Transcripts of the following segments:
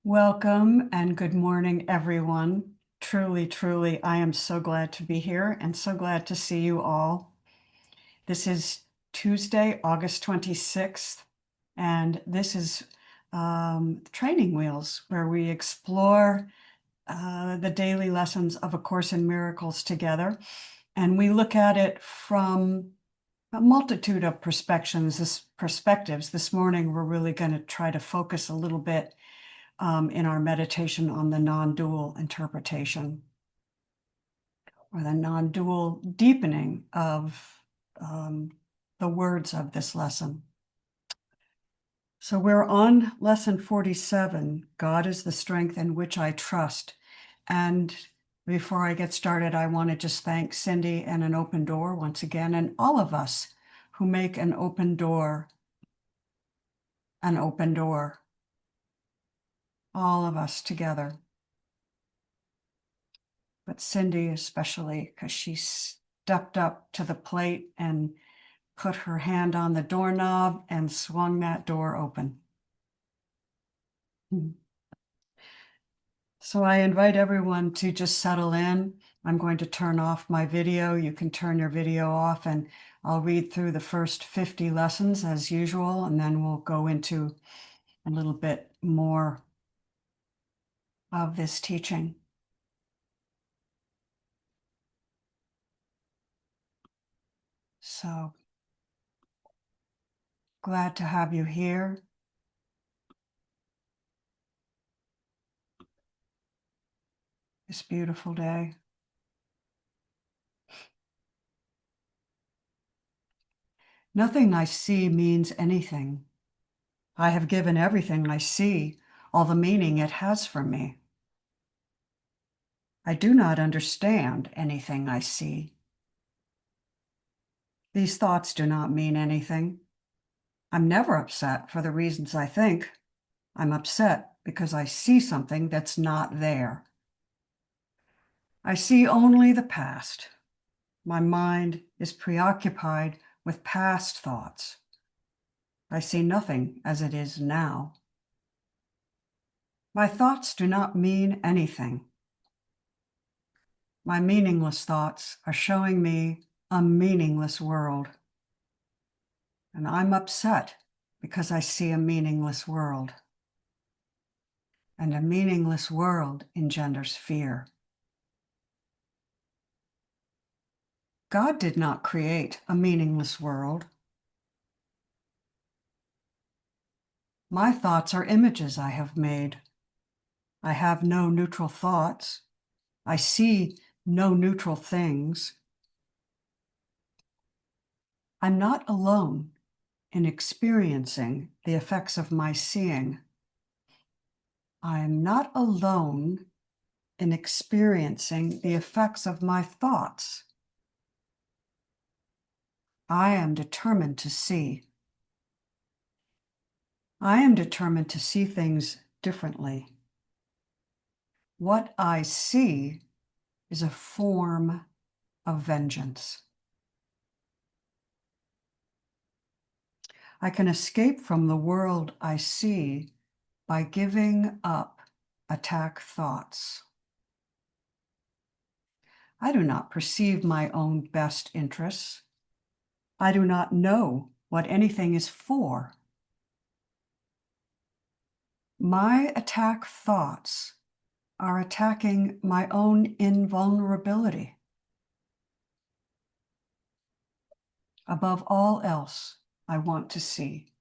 Welcome and good morning, everyone. Truly, truly, I am so glad to be here and so glad to see you all. This is Tuesday, August 26th, and this is Training Wheels, where we explore the daily lessons of A Course in Miracles together. And we look at it from a multitude of perspectives. This morning, we're really going to try to focus a little bit in our meditation on the non-dual interpretation, or the non-dual deepening of the words of this lesson. So we're on lesson 47, God is the strength in which I trust. And before I get started, I want to just thank Cindy and An Open Door once again, and all of us who make an open door, all of us together. But Cindy especially, because she stepped up to the plate and put her hand on the doorknob and swung that door open. So I invite everyone to just settle in. I'm going to turn off my video. You can turn your video off, and I'll read through the first 50 lessons as usual, and then we'll go into a little bit more of this teaching. So glad to have you here. This beautiful day. Nothing I see means anything. I have given everything I see all the meaning it has for me. I do not understand anything I see. These thoughts do not mean anything. I'm never upset for the reasons I think. I'm upset because I see something that's not there. I see only the past. My mind is preoccupied with past thoughts. I see nothing as it is now. My thoughts do not mean anything. My meaningless thoughts are showing me a meaningless world. And I'm upset because I see a meaningless world. And a meaningless world engenders fear. God did not create a meaningless world. My thoughts are images I have made. I have no neutral thoughts. I see no neutral things. I'm not alone in experiencing the effects of my seeing. I am not alone in experiencing the effects of my thoughts. I am determined to see. I am determined to see things differently. What I see is a form of vengeance. I can escape from the world I see by giving up attack thoughts. I do not perceive my own best interests. I do not know what anything is for. My attack thoughts are attacking my own invulnerability. Above all else, I want to see.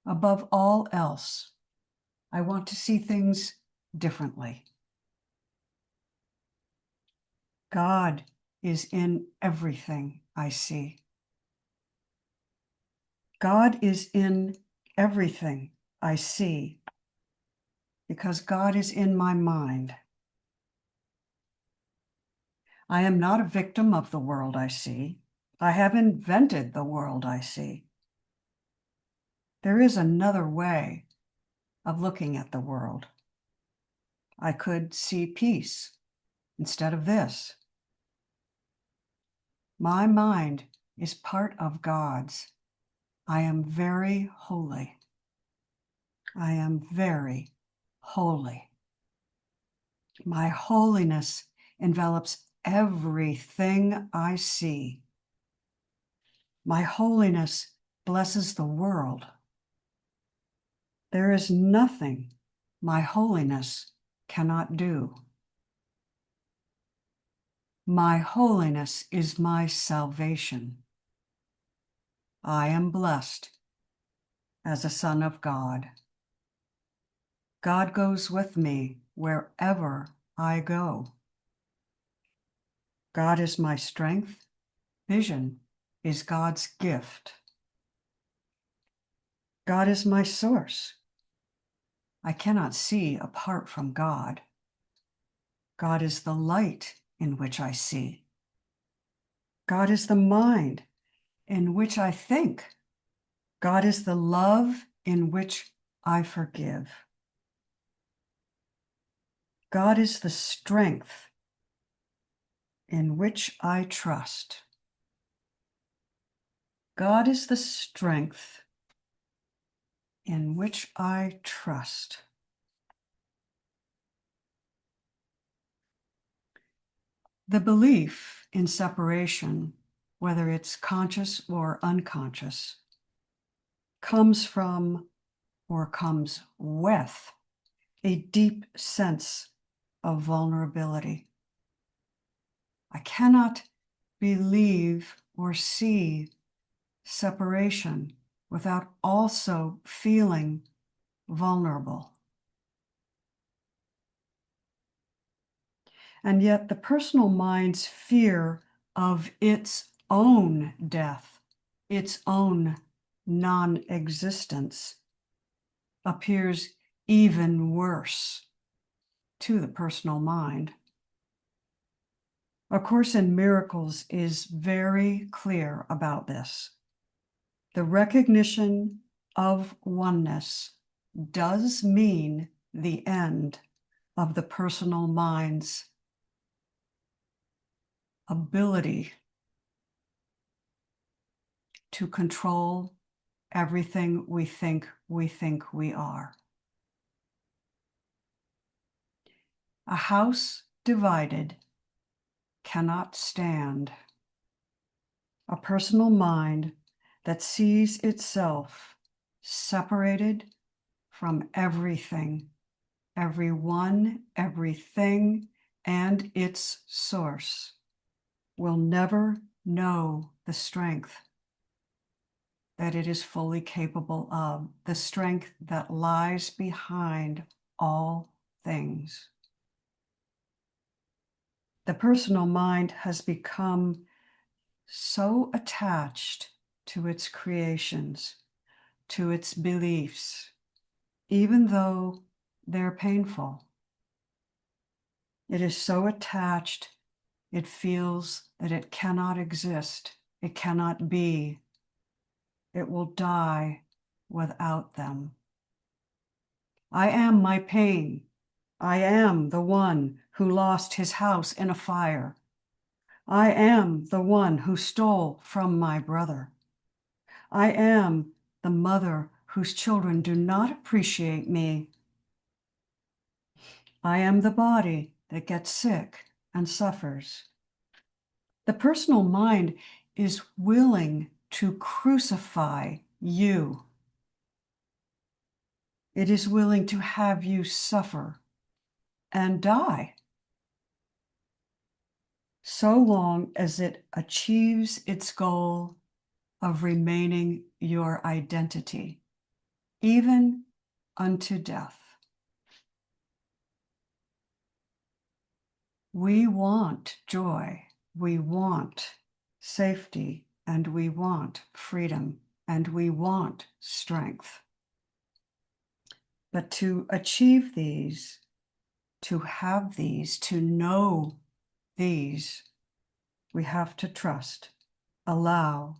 Above all else, I want to see things differently. God is in everything I see. God is in everything I see because God is in my mind. I am not a victim of the world I see. I have invented the world I see. There is another way of looking at the world. I could see peace instead of this. My mind is part of God's. I am very holy. I am very holy. My holiness envelops everything I see. My holiness blesses the world. There is nothing my holiness cannot do. My holiness is my salvation. I am blessed as a son of God. God goes with me wherever I go. God is my strength. Vision is God's gift. God is my source. I cannot see apart from God. God is the light in which I see. God is the mind in which I think. God is the love in which I forgive. God is the strength in which I trust. God is the strength in which I trust. The belief in separation, whether it's conscious or unconscious, comes from or comes with a deep sense of vulnerability. I cannot believe or see separation without also feeling vulnerable. And yet the personal mind's fear of its own death, its own non-existence, appears even worse to the personal mind. A Course in Miracles is very clear about this. The recognition of oneness does mean the end of the personal mind's ability to control everything we think we are. A house divided cannot stand. A personal mind that sees itself separated from everything, everyone, everything, and its source will never know the strength that it is fully capable of, the strength that lies behind all things. The personal mind has become so attached to its creations, to its beliefs, even though they're painful. It is so attached, it feels that it cannot exist, it cannot be, it will die without them. I am my pain. I am the one who lost his house in a fire. I am the one who stole from my brother. I am the mother whose children do not appreciate me. I am the body that gets sick and suffers. The personal mind is willing to crucify you. It is willing to have you suffer and die, so long as it achieves its goal of remaining your identity, even unto death. We want joy, we want safety, and we want freedom, and we want strength. But to achieve these, to have these, to know these, we have to trust, allow,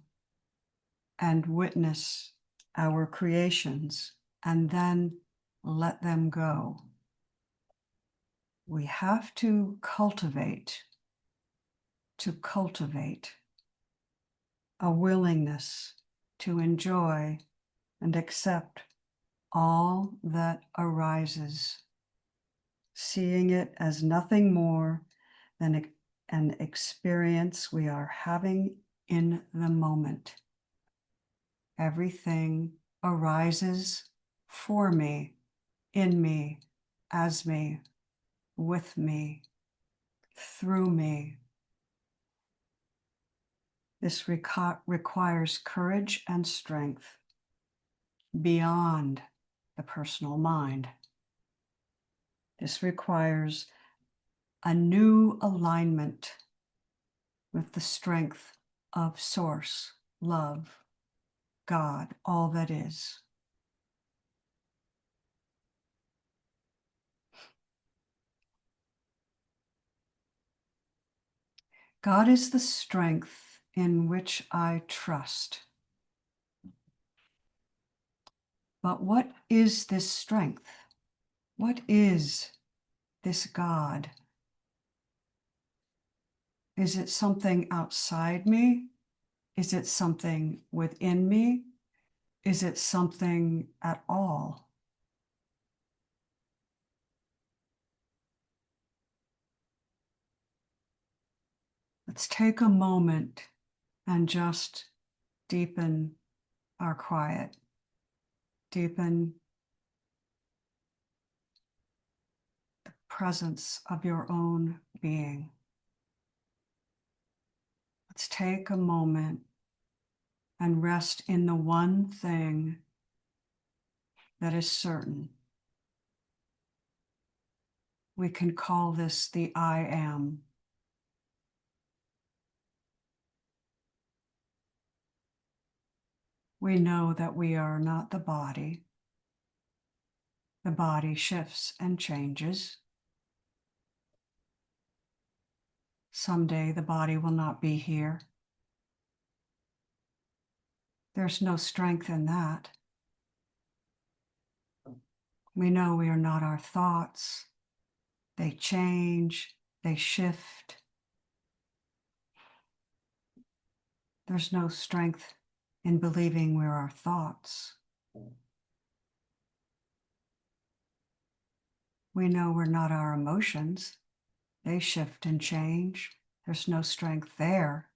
and witness our creations, and then let them go. We have to cultivate a willingness to enjoy and accept all that arises, seeing it as nothing more than an experience we are having in the moment. Everything arises for me, in me, as me, with me, through me. This requires courage and strength beyond the personal mind. This requires a new alignment with the strength of Source, love, God, all that is. God is the strength in which I trust. But what is this strength? What is this God? Is it something outside me? Is it something within me? Is it something at all? Let's take a moment and just deepen our quiet, deepen the presence of your own being. Let's take a moment and rest in the one thing that is certain. We can call this the I am. We know that we are not the body. The body shifts and changes. Someday the body will not be here. There's no strength in that. We know we are not our thoughts. They change, they shift. There's no strength in believing we're our thoughts. We know we're not our emotions. They shift and change. There's no strength there.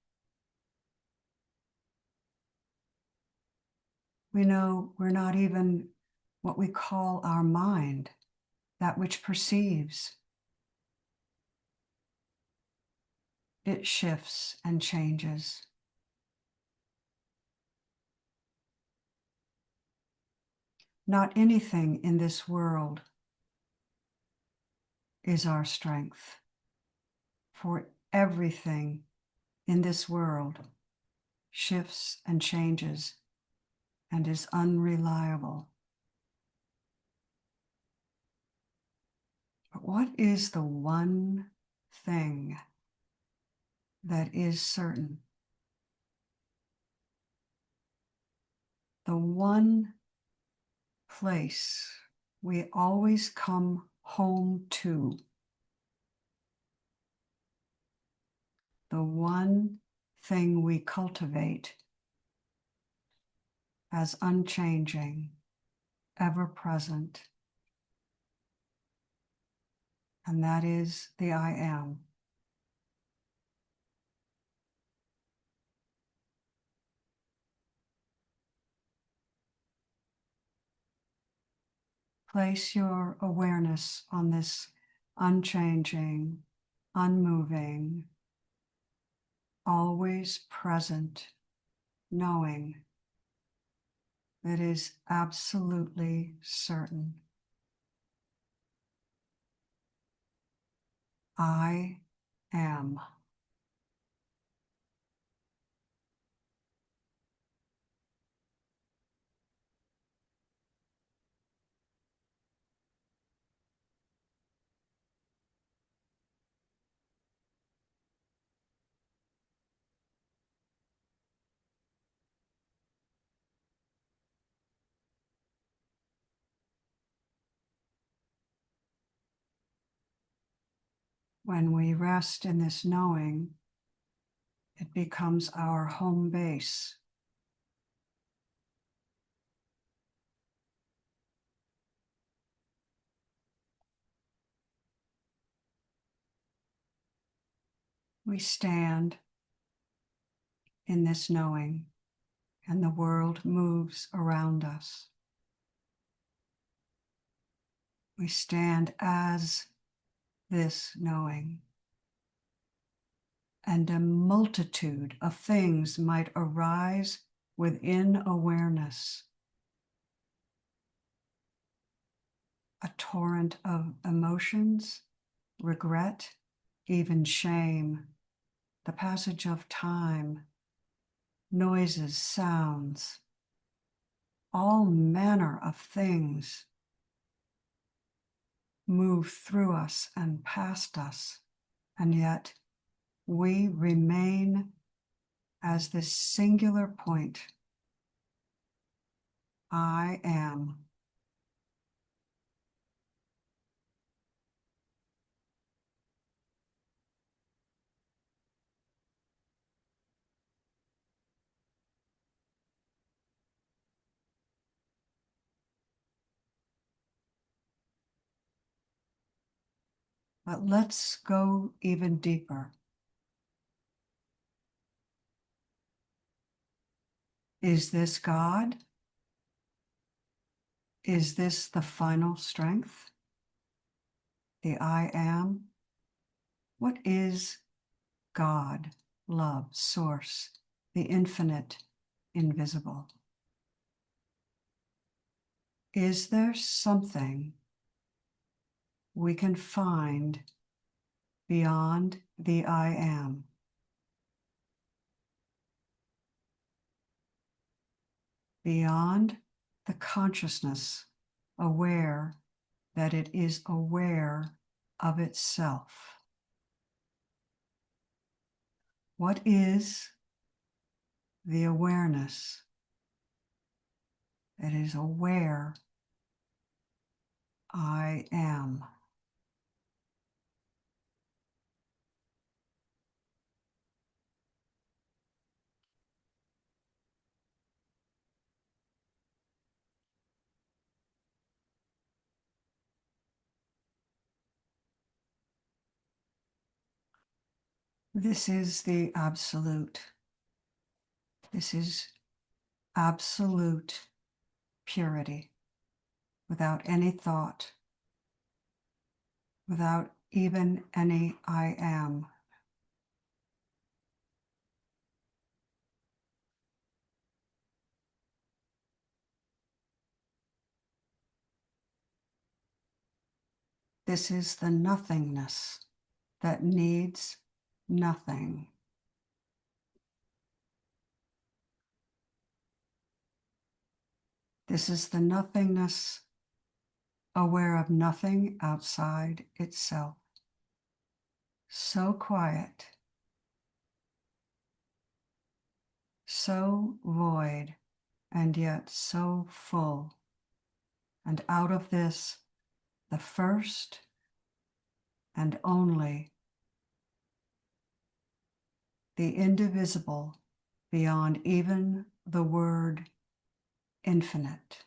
We know we're not even what we call our mind, that which perceives. It shifts and changes. Not anything in this world is our strength, for everything in this world shifts and changes and is unreliable. But what is the one thing that is certain? The one place we always come home to. The one thing we cultivate as unchanging, ever present, and that is the I am. Place your awareness on this unchanging, unmoving, always present, knowing that is absolutely certain. I am. When we rest in this knowing, it becomes our home base. We stand in this knowing, and the world moves around us. We stand as this knowing, and a multitude of things might arise within awareness. A torrent of emotions, regret, even shame, the passage of time, noises, sounds, all manner of things move through us and past us, and yet we remain as this singular point. I am. But let's go even deeper. Is this God? Is this the final strength? The I am? What is God, love, source, the infinite, invisible? Is there something we can find beyond the I am? Beyond the consciousness, aware that it is aware of itself. What is the awareness that is aware I am? This is the absolute. This is absolute purity, without any thought, without even any I am. This is the nothingness that needs nothing. This is the nothingness aware of nothing outside itself. So quiet, so void, and yet so full. And out of this, the first and only, the indivisible beyond even the word infinite.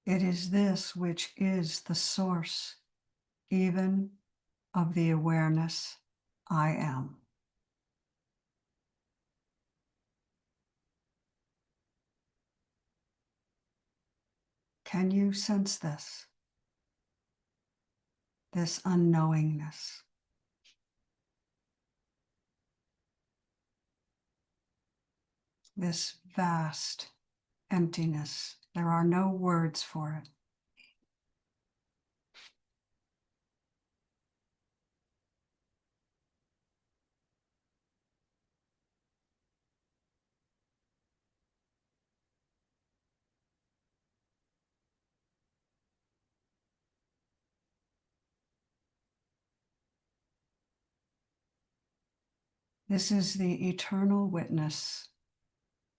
It is this which is the source even of the awareness I am. Can you sense this? This unknowingness. This vast emptiness. There are no words for it. This is the eternal witness,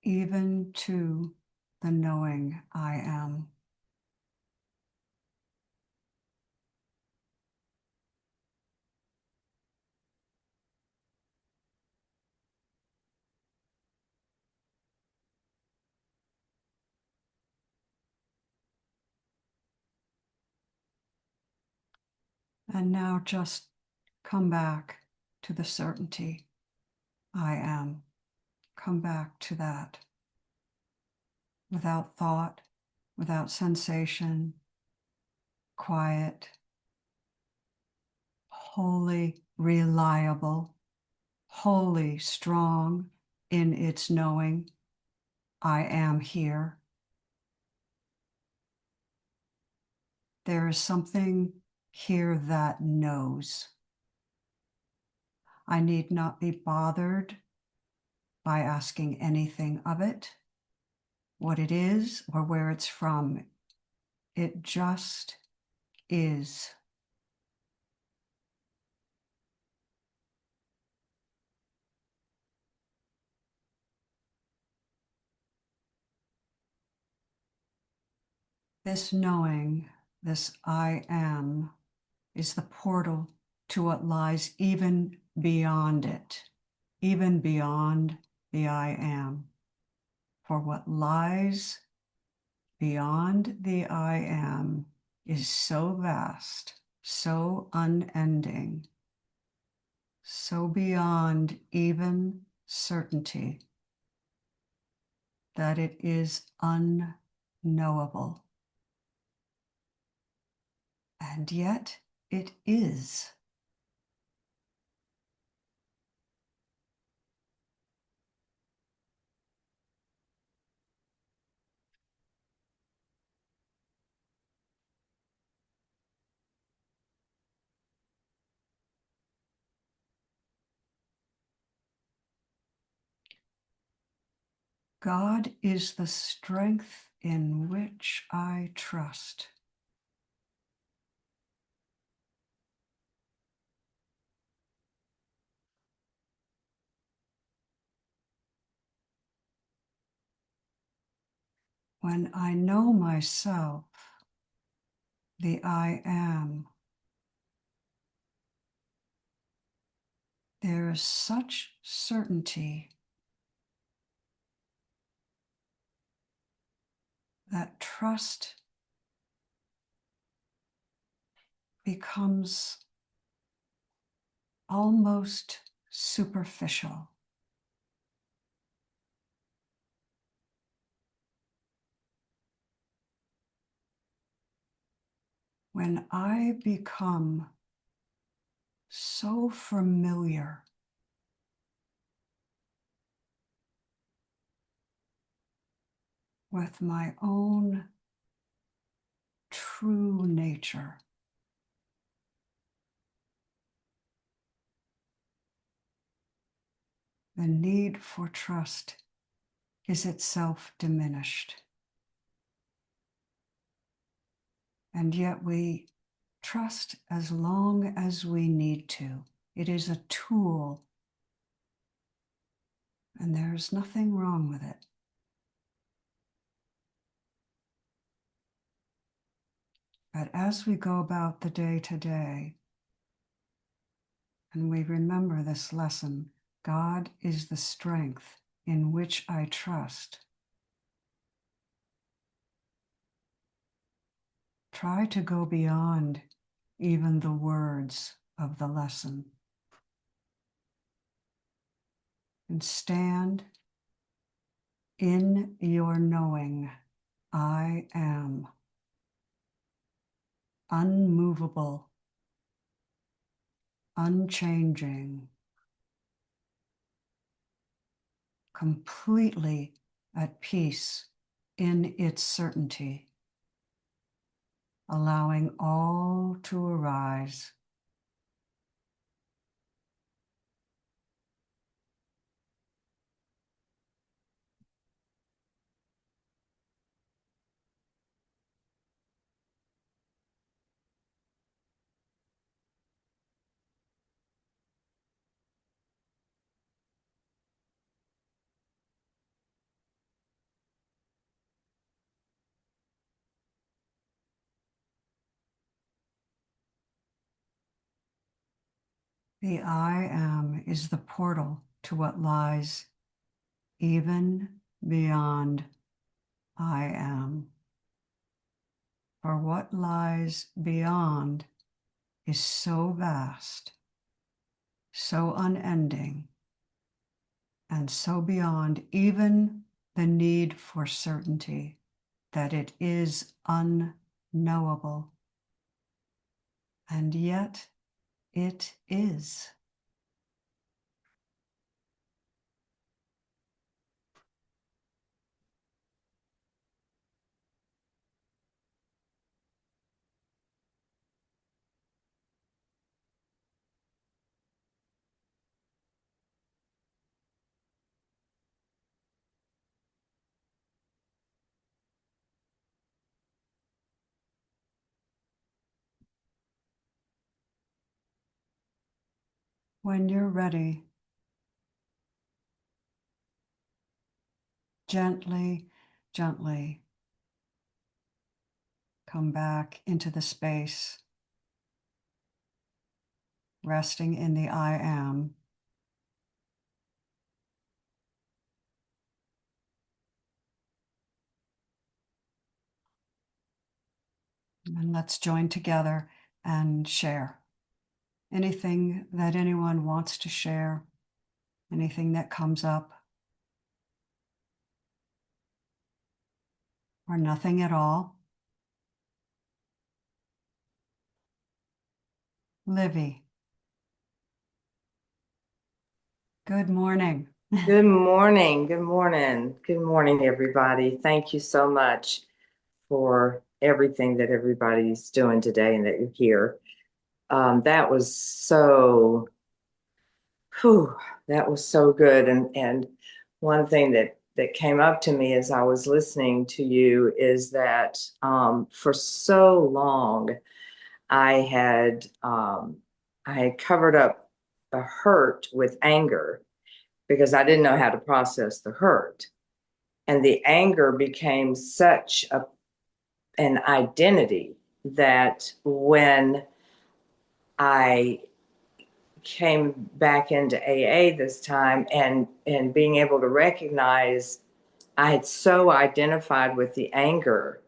even to the knowing I am. And now just come back to the certainty. I am. Come back to that. Without thought, without sensation, quiet, wholly reliable, wholly strong in its knowing. I am here. There is something here that knows. I need not be bothered by asking anything of it, what it is or where it's from. It just is. This knowing, this I am, is the portal to what lies even beyond it, even beyond the I am. For what lies beyond the I am is so vast, so unending, so beyond even certainty that it is unknowable. And yet it is. God is the strength in which I trust. When I know myself, the I am, there is such certainty that trust becomes almost superficial. When I become so familiar with my own true nature, the need for trust is itself diminished. And yet we trust as long as we need to. It is a tool, and there's nothing wrong with it. But as we go about the day to day, and we remember this lesson, God is the strength in which I trust. Try to go beyond even the words of the lesson and stand in your knowing. I am unmovable, unchanging, completely at peace in its certainty, allowing all to arise. The I am is the portal to what lies even beyond I am. For what lies beyond is so vast, so unending, and so beyond even the need for certainty that it is unknowable. And yet it is. When you're ready, gently, gently come back into the space, resting in the I am. And let's join together and share anything that anyone wants to share, anything that comes up, or nothing at all. Livy, good morning. Good morning. Good morning. Good morning, everybody. Thank you so much for everything that everybody's doing today and that you're here. That was so, whew, that was so good. And one thing that came up to me as I was listening to you is that for so long I had I had covered up a hurt with anger because I didn't know how to process the hurt. And the anger became such an identity that when I came back into AA this time and being able to recognize I had so identified with the anger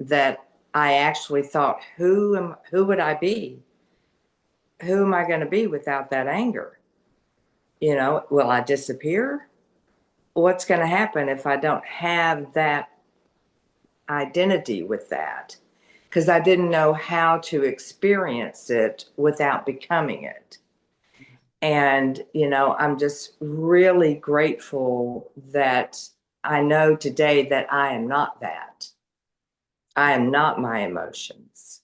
that I actually thought, who would I be? Who am I going to be without that anger? Will I disappear? What's going to happen if I don't have that identity with that? Because I didn't know how to experience it without becoming it. And, I'm just really grateful that I know today that I am not that. I am not my emotions.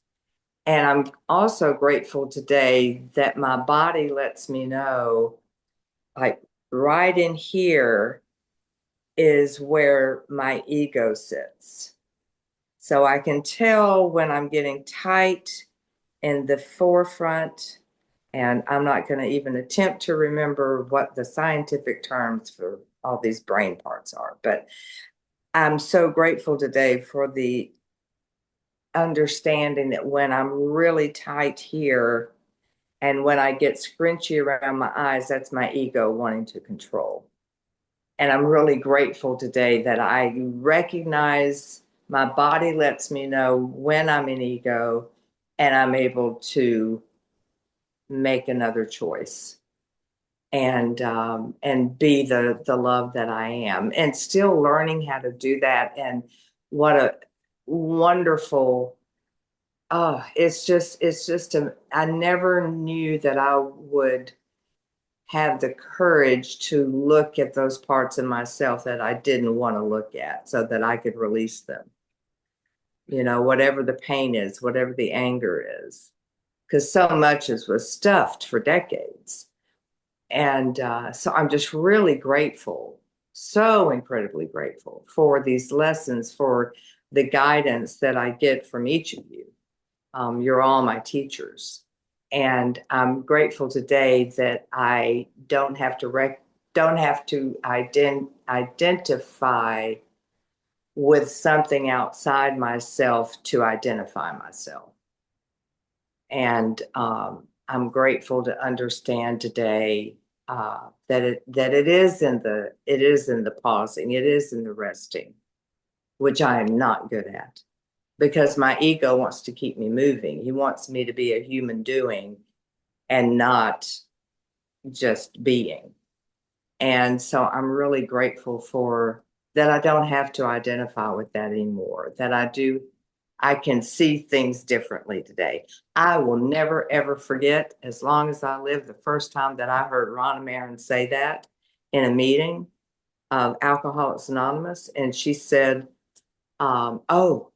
And I'm also grateful today that my body lets me know, like, right in here is where my ego sits. So I can tell when I'm getting tight in the forefront, and I'm not going to even attempt to remember what the scientific terms for all these brain parts are. But I'm so grateful today for the understanding that when I'm really tight here and when I get scrunchy around my eyes, that's my ego wanting to control. And I'm really grateful today that I recognize my body lets me know when I'm in ego and I'm able to make another choice and be the love that I am, and still learning how to do that. And what a wonderful, I never knew that I would have the courage to look at those parts of myself that I didn't want to look at so that I could release them. Whatever the pain is, whatever the anger is, because so much was stuffed for decades. And so I'm just really grateful, so incredibly grateful for these lessons, for the guidance that I get from each of you. You're all my teachers. And I'm grateful today that I don't have to identify with something outside myself to identify myself. And I'm grateful to understand today that it is in the pausing, it is in the resting, which I am not good at, because my ego wants to keep me moving. He wants me to be a human doing and not just being. And so I'm really grateful for that. I don't have to identify with that anymore, that I can see things differently today. I will never, ever forget, as long as I live, the first time that I heard Ronna Marin say that in a meeting of Alcoholics Anonymous. And she said, oh,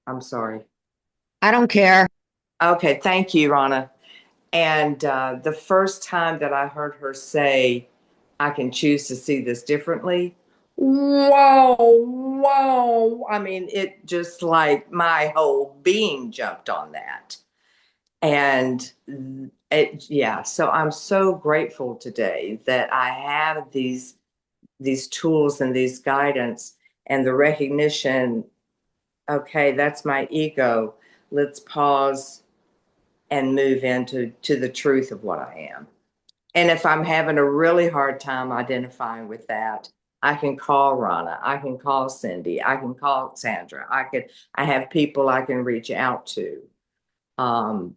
I'm sorry. I don't care. Okay, thank you, Ronna. And the first time that I heard her say, I can choose to see this differently, whoa, whoa. I mean, it just like my whole being jumped on that. And yeah, so I'm so grateful today that I have these tools and these guidance and the recognition, okay, that's my ego. Let's pause and move into the truth of what I am. And if I'm having a really hard time identifying with that, I can call Ronna, I can call Cindy, I can call Sandra. I have people I can reach out um,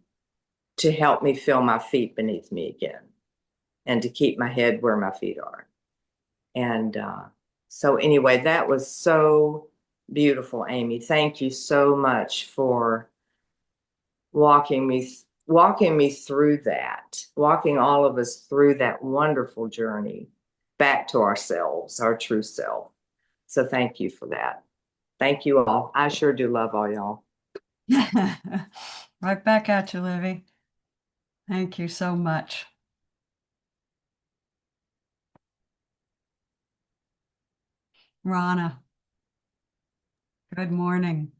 to help me feel my feet beneath me again and to keep my head where my feet are. And so anyway, that was so beautiful, Amy. Thank you so much for walking me through that, walking all of us through that wonderful journey back to ourselves, our true self. So thank you for that. Thank you all. I sure do love all y'all. Right back at you, Livy. Thank you so much. Rana, good morning.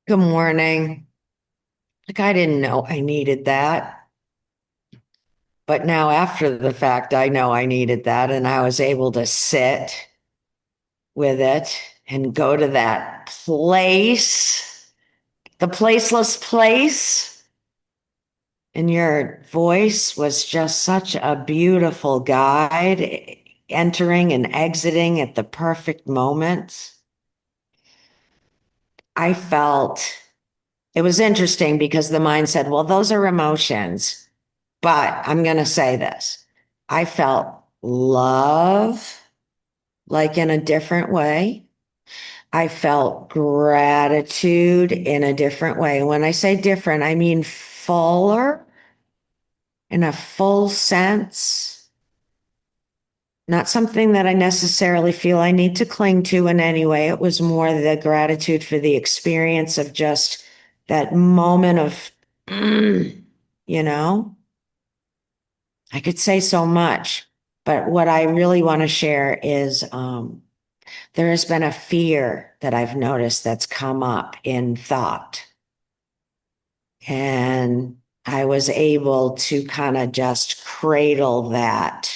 Good morning. Like, I didn't know I needed that. But now, after the fact, I know I needed that. And I was able to sit with it and go to that place, the placeless place. And your voice was just such a beautiful guide, entering and exiting at the perfect moment. I felt it was interesting because the mind said, well, those are emotions. But I'm going to say this. I felt love, like in a different way. I felt gratitude in a different way. When I say different, I mean fuller, in a full sense. Not something that I necessarily feel I need to cling to in any way. It was more the gratitude for the experience of just that moment of, you know, I could say so much, but what I really want to share is there has been a fear that I've noticed that's come up in thought. And I was able to kind of just cradle that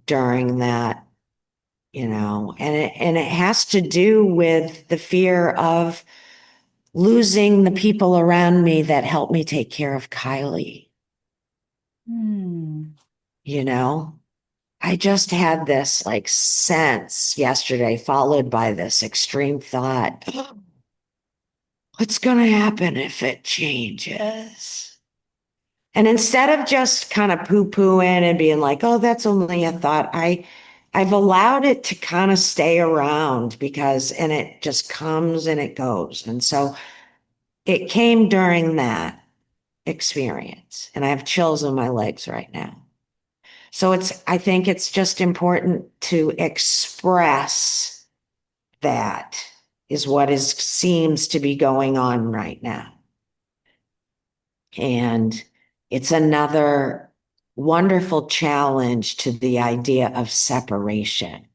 during that, and it has to do with the fear of losing the people around me that help me take care of Kylie. Hmm. You know, I just had this like sense yesterday, followed by this extreme thought. What's going to happen if it changes? And instead of just kind of poo-pooing and being like, oh, that's only a thought, I've allowed it to kind of stay around and it just comes and it goes. And so it came during that experience, and I have chills on my legs right now. So I think it's just important to express that is what seems to be going on right now. And it's another wonderful challenge to the idea of separation.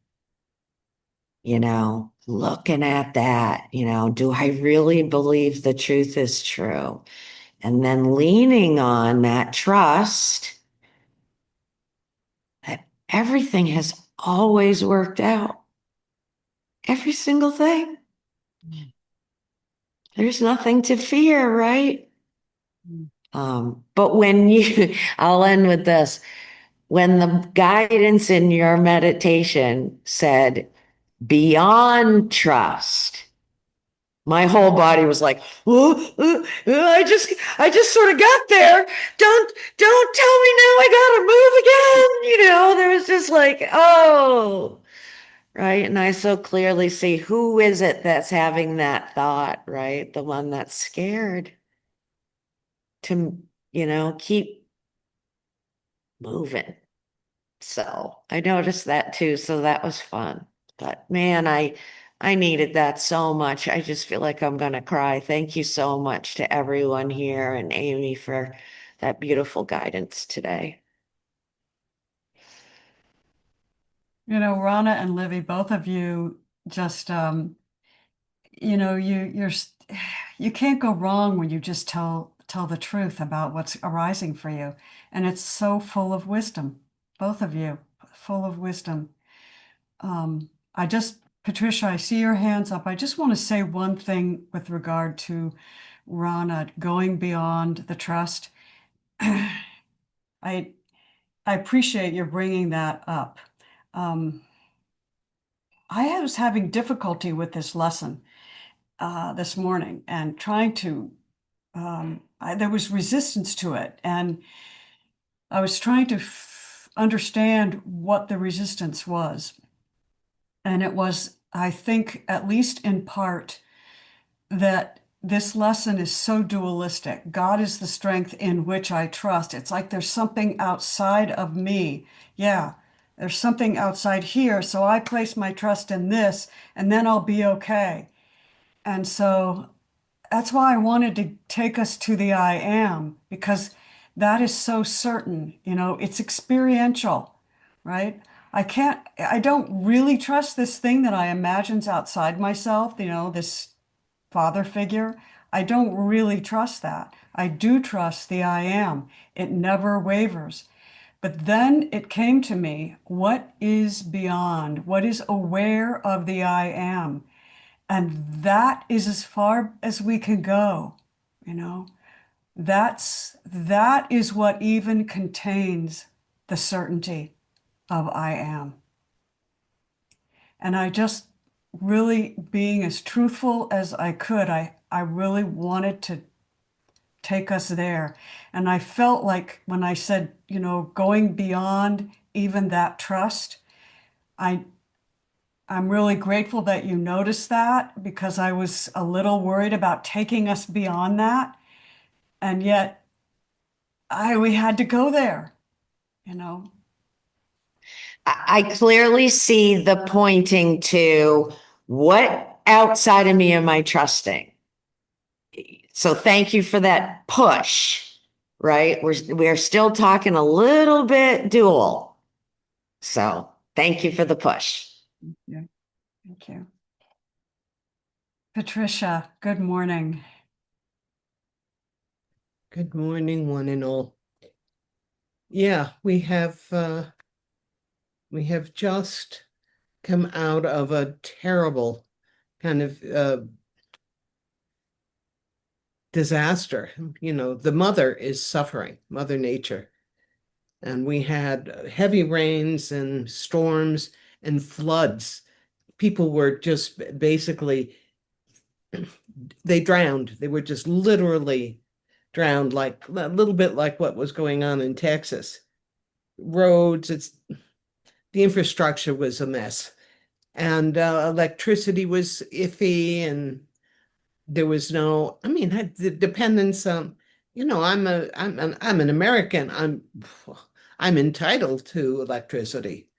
Looking at that, do I really believe the truth is true? And then leaning on that trust that everything has always worked out. Every single thing. There's nothing to fear, right? But I'll end with this. When the guidance in your meditation said, beyond trust My whole body was like, I just sort of got there. Don't tell me now I gotta move again. There was just like, oh, right. And I so clearly see who is it that's having that thought, right? The one that's scared to, keep moving. So I noticed that too. So that was fun. But man, I needed that so much. I just feel like I'm gonna cry. Thank you so much to everyone here and Amy for that beautiful guidance today. Rana and Livy, both of you just, you can't go wrong when you just tell the truth about what's arising for you. And it's so full of wisdom, both of you, full of wisdom. Patricia, I see your hands up. I just want to say one thing with regard to Rana going beyond the trust. I appreciate your bringing that up. I was having difficulty with this lesson this morning and trying to, there was resistance to it. And I was trying to understand what the resistance was. And it was, I think, at least in part, that this lesson is so dualistic. God is the strength in which I trust. It's like there's something outside of me. Yeah, there's something outside here. So I place my trust in this, and then I'll be okay. And so that's why I wanted to take us to the I am, because that is so certain. It's experiential, right? I don't really trust this thing that I imagine's outside myself, this father figure. I don't really trust that. I do trust the I am. It never wavers. But then it came to me, what is beyond? What is aware of the I am? And that is as far as we can go, you know. That is what even contains the certainty of I am. And I just really, being as truthful as I could, I really wanted to take us there. And I felt like when I said, going beyond even that trust, I'm really grateful that you noticed that, because I was a little worried about taking us beyond that. And yet we had to go there, you know. I clearly see the pointing to what outside of me am I trusting? So thank you for that push, right? We're still talking a little bit dual. So thank you for the push. Yeah, thank you. Patricia, good morning. Good morning, one and all. Yeah, we have just come out of a terrible kind of disaster. The mother is suffering, Mother Nature. And we had heavy rains and storms and floods. People were just basically, they drowned. They were just literally drowned, like a little bit like what was going on in Texas. Roads, the infrastructure was a mess, and electricity was iffy, and there was no, the dependence on, I'm an American. I'm entitled to electricity,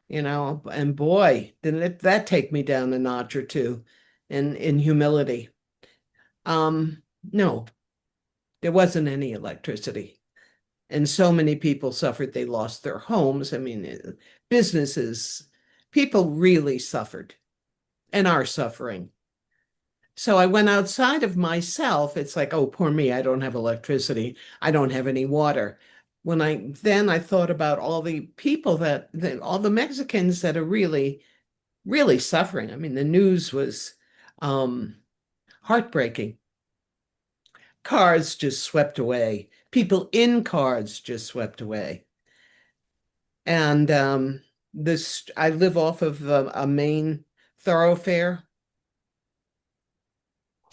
and boy, didn't that take me down a notch or two in humility. No, there wasn't any electricity. And so many people suffered. They lost their homes. Businesses, people really suffered and are suffering. So I went outside of myself. It's like, oh, poor me. I don't have electricity. I don't have any water. Then I thought about all the people all the Mexicans that are really, really suffering. The news was heartbreaking. Cars just swept away. People in cars just swept away. And I live off of a main thoroughfare.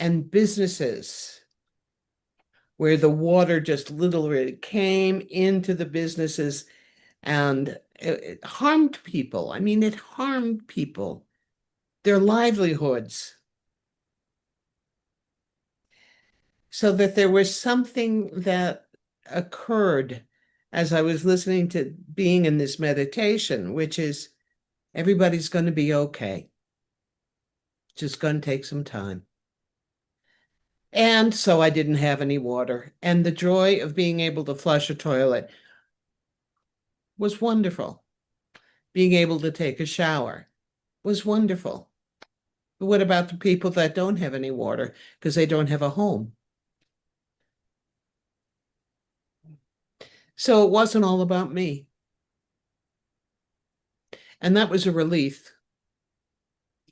and businesses where the water just literally came into the businesses and it harmed people. I mean, it harmed people, their livelihoods. So that there was something that occurred as I was listening to being in this meditation, which is everybody's going to be okay. Just going to take some time. And so I didn't have any water. And the joy of being able to flush a toilet was wonderful. Being able to take a shower was wonderful. But what about the people that don't have any water because they don't have a home? So it wasn't all about me. And that was a relief.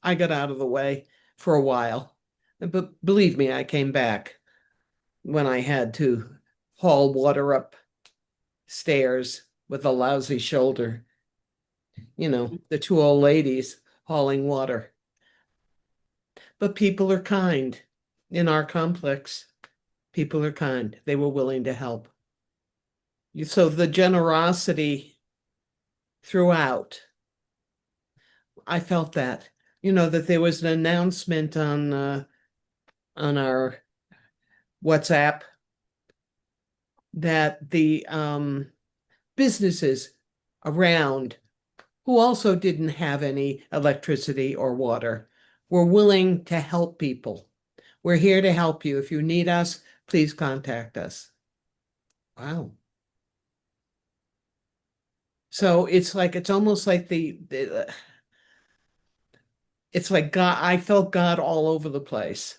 I got out of the way for a while. But believe me, I came back when I had to haul water up stairs with a lousy shoulder. You know, the two old ladies hauling water. But people are kind in our complex. People are kind. They were willing to help. So the generosity throughout, I felt that, that there was an announcement on our WhatsApp that the businesses around who also didn't have any electricity or water were willing to help people. We're here to help you. If you need us, please contact us. Wow. So it's almost like it's like God, I felt God all over the place.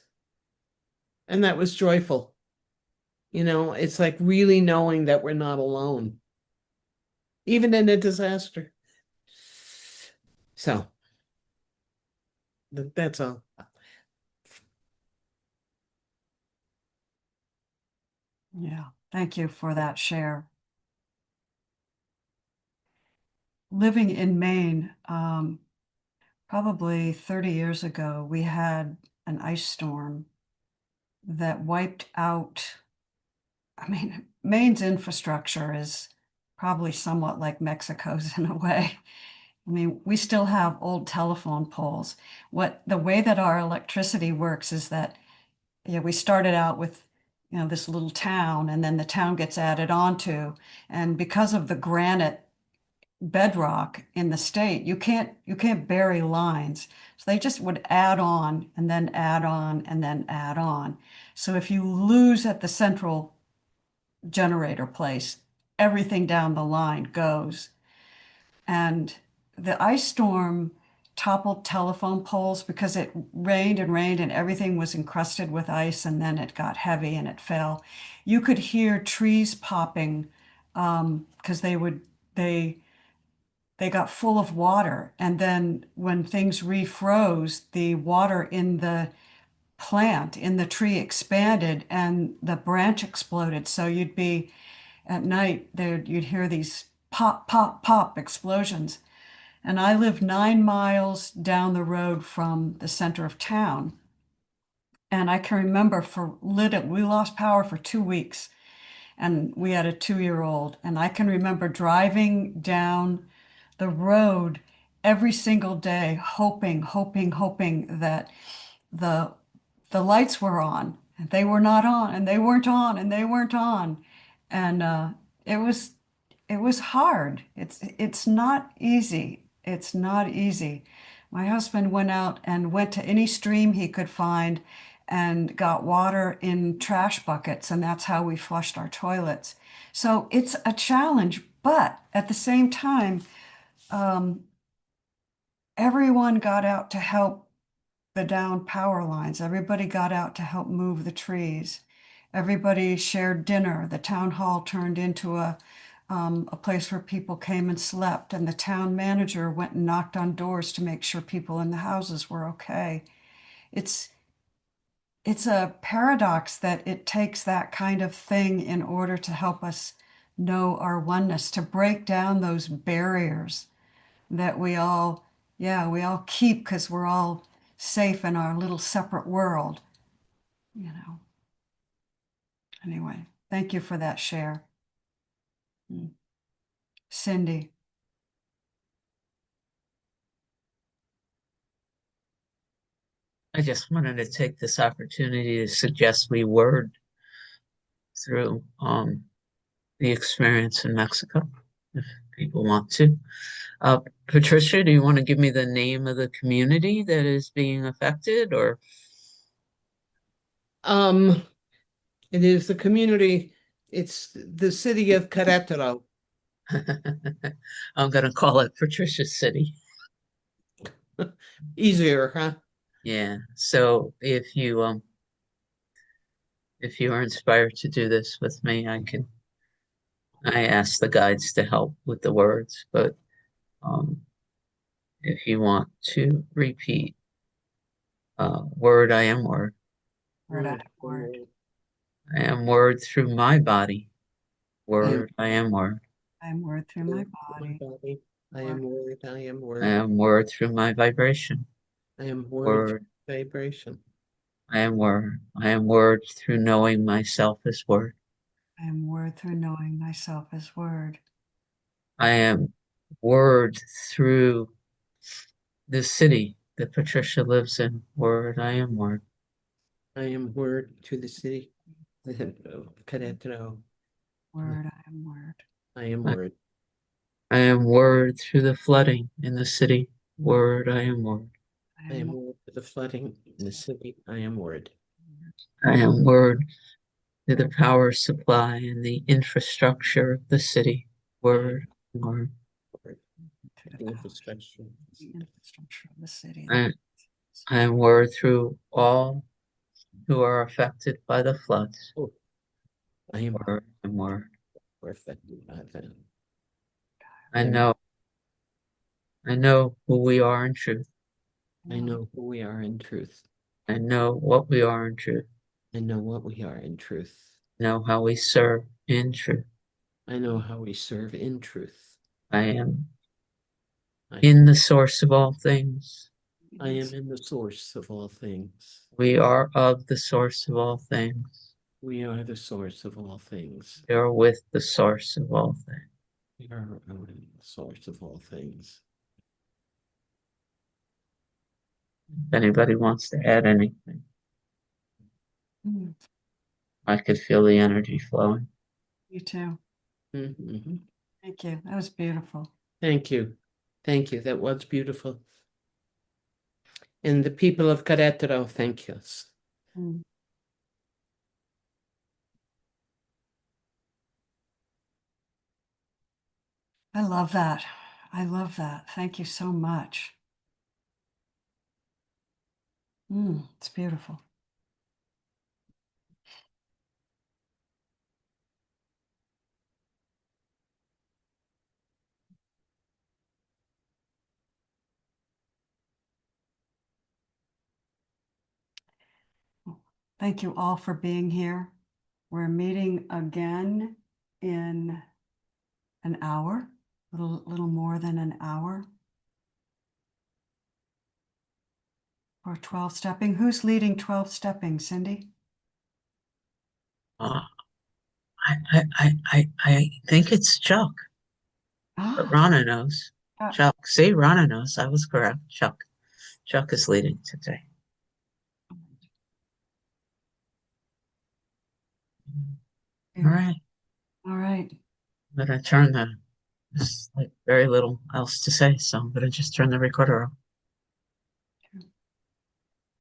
And that was joyful. It's like really knowing that we're not alone, even in a disaster. So that's all. Yeah, thank you for that share. Living in Maine, probably 30 years ago, we had an ice storm that wiped out. I mean, Maine's infrastructure is probably somewhat like Mexico's in a way. I mean, we still have old telephone poles. The way that our electricity works is that, yeah, we started out with, this little town, and then the town gets added onto, and because of the granite bedrock in the state, you can't bury lines. So they just would add on and then add on and then add on. So if you lose at the central generator place, everything down the line goes. And the ice storm toppled telephone poles because it rained and rained and everything was encrusted with ice, and then it got heavy and it fell. You could hear trees popping because they got full of water. And then when things refroze, the water in the plant, in the tree, expanded and the branch exploded. So you'd be at night there, you'd hear these pop, pop, pop explosions. And I live 9 miles down the road from the center of town. And I can remember we lost power for 2 weeks, and we had a 2-year-old. And I can remember driving down the road every single day, hoping, hoping, hoping that the the lights were on. And they were not on, and they weren't on, and they weren't on. And it was it was hard. It's not easy. It's not easy. My husband went to any stream he could find and got water in trash buckets, and that's how we flushed our toilets. So it's a challenge, but at the same time, um, everyone got out to help the down power lines. Everybody got out to help move the trees. Everybody shared dinner. The town hall turned into a place where people came and slept, and the town manager went and knocked on doors to make sure people in the houses were okay. It's it's a paradox that it takes that kind of thing in order to help us know our oneness, to break down those barriers that we all keep because we're all safe in our little separate world. you know. Anyway, thank you for that share. Cindy. I just wanted to take this opportunity to suggest we word through the experience in Mexico, if people want to. Patricia, do you want to give me the name of the community that is being affected, or? It is the community, it's the city of Querétaro. I'm gonna call it Patricia City. Easier, huh? Yeah. So if you are inspired to do this with me, I ask the guides to help with the words, but if you want to repeat word, I am word. Word out of word. I am word through my body. Word, I am word. I am word through my body. I am word, I am I word. am word through my vibration. I am word, Word, vibration. I am word. I am word through knowing myself as word. I am word through knowing myself as word. I am word through the city that Patricia lives in. Word, I am word. I am word to the city of Querétaro. Word, I am word. I am word. I am word through the flooding in the city. Word, I am word. I am word to the flooding in the city. I am word. I am word through the power supply and the infrastructure of the city. Word, word. To The infrastructure. the infrastructure of the city. I am word through all who are affected by the floods. Oh, I am Word and word. affected by that. I know who we are in truth. I know who we are in truth. I know what we are in truth. I know what we are in truth. Know how we serve in truth. I know how we serve in truth. I am in the source of all things. I am in the source of all things. We are of the source of all things. We are the source of all things. We are with the source of all things. We are the source of all things. If anybody wants to add anything, Mm, I could feel the energy flowing. You too. Mhm. Thank you. That was beautiful. Thank you. Thank you. That was beautiful. And the people of Querétaro thank us. Mm. I love that. I love that. Thank you so much. It's beautiful. Thank you all for being here. We're meeting again in an hour, little more than an hour for 12 stepping. Who's leading 12 stepping, Cindy? Uh, I think it's Chuck, but Ah, Rana knows. Chuck, see, Rana knows. I was correct. Chuck is leading today. All right. All right. I'm gonna turn the, there's like very little else to say, so I'm gonna just turn the recorder off.